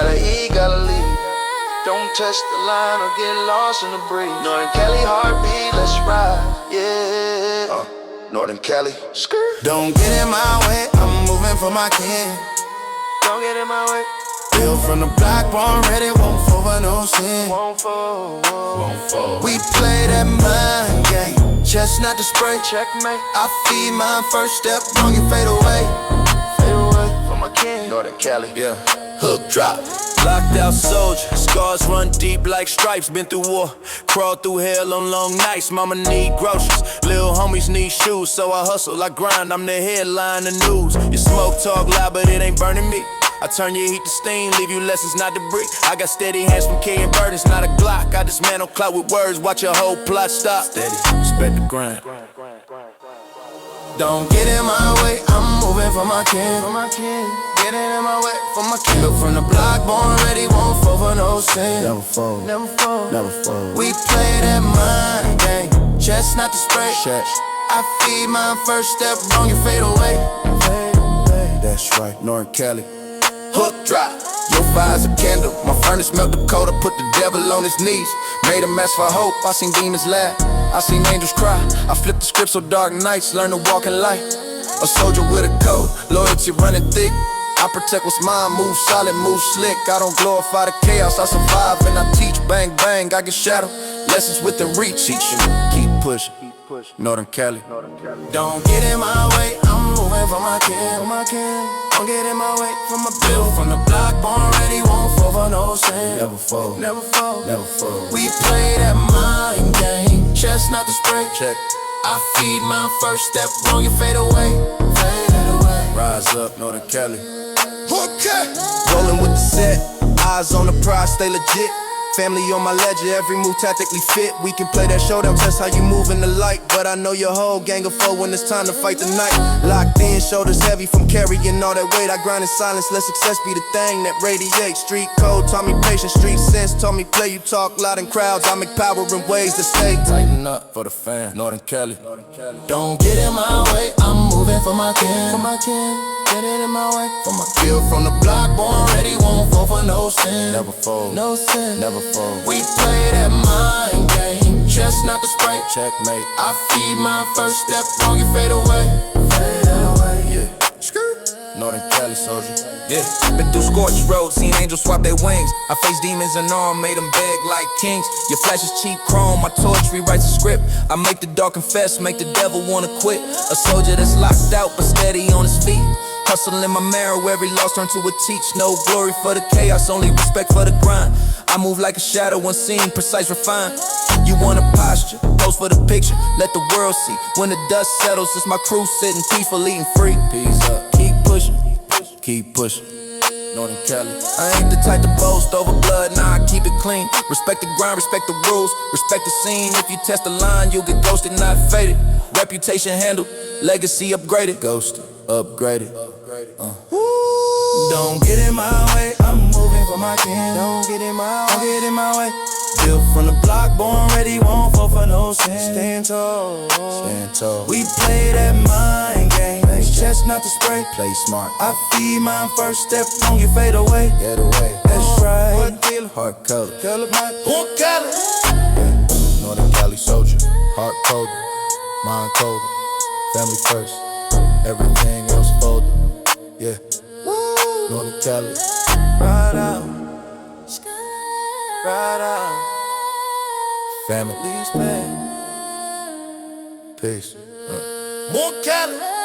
gotta eat, gotta leave. Don't touch the line or get lost in the breeze. Northern Cali heartbeat, let's ride, yeah. Northern Cali, skirt. Don't get in my way, I'm moving for my king. Don't get in my way. Bill from the block, born ready, won't fall for no sin. Won't fall, won't fall. We play that mind game, chestnut to spray. Checkmate. I feed mine first step, wrong you fade away. Fade away for my king. Northern Cali, yeah. Hook drop. Locked out soldier, scars run deep like stripes. Been through war, crawled through hell on long nights. Mama need groceries, little homies need shoes. So I hustle, I grind, I'm the headline, the news. Your smoke talk loud, but it ain't burning me. I turn your heat to steam, leave you lessons, not debris. I got steady hands from carrying burdens, not a Glock. I dismantle clout with words, watch your whole plot stop. Steady, respect the grind. Don't get in my way, I'm moving for my king. Get in my way for my king. Look from the block, born ready, won't fall for no sin. Never fall, never fall, never fall. We play that mind game, chestnut to spray. Check. I feed mine first step, wrong you fade away. That's right, Northern Cali. Hook drop. Your fire's a candle, my furnace melt the cold. I put the devil on his knees, made a mess for hope. I seen demons laugh, I seen angels cry. I flipped the script so dark nights, learn to walk in light. A soldier with a code, loyalty running thick. I protect what's mine, move solid, move slick. I don't glorify the chaos, I survive and I teach. Bang, bang, I get shadowed, lessons within reach. Teach you, keep pushing, Northern Cali. Don't get in my way, I'm moving for my king. Don't get in my way for my bill. From the block, born ready, won't fall for no sin. Never fall, never fall, never fall. We play that mind game, chestnut to spray. Check. I feed my first step, wrong you fade away. Rise up, Northern Cali. Okay. Rolling with the set, eyes on the prize, stay legit. Family on my ledger, every move tactically fit. We can play that showdown, test how you move in the light. But I know your whole gang of foe when it's time to fight the night. Locked in, shoulders heavy from carrying all that weight. I grind in silence, let success be the thing that radiates. Street code taught me patience, street sense taught me play. You talk loud in crowds, I make power in ways to stay. Tighten up for the fam, Northern Cali. Don't get in my way, I'm moving for my king. Get it in my way for my kill from the block, born ready, won't fall for no sin. Never fall, no sin, never fall. We play that mind game, chestnut to spray. Checkmate. I feed my first step, wrong you fade away. Yeah. Northern Cali soldier. Yeah, been through scorched roads, seen angels swap their wings. I faced demons and all, made them beg like kings. Your flash is cheap chrome, my torch rewrites a script. I make the dark confess, make the devil wanna quit. A soldier that's locked out but steady on his feet. Hustle in my marrow, every loss turned to a teach. No glory for the chaos, only respect for the grind. I move like a shadow, unseen, precise, refined. You want a posture, pose for the picture, let the world see. When the dust settles, it's my crew sitting peaceful, eating free. Peace up, Keep pushing, keep pushing. Northern Cali. I ain't the type to boast over blood, nah, I keep it clean. Respect the grind, respect the rules, respect the scene. If you test the line, you'll get ghosted, not faded. Reputation handled, legacy upgraded. Ghosted, upgraded. Don't get in my way, I'm moving for my king. Don't get in my way. Built from the block, born ready, won't fall for no sin. Stand tall, We play that mind game, chestnut to spray. Play smart, I feed mine first step, long you fade away. get away. That's right. Heart color, Hook color. Northern Cali soldier. Heart code, mind code. Family first, everything else folded. Yeah, Northern Cali. Ride out, ride out. Family, Please pay. peace. More Cali.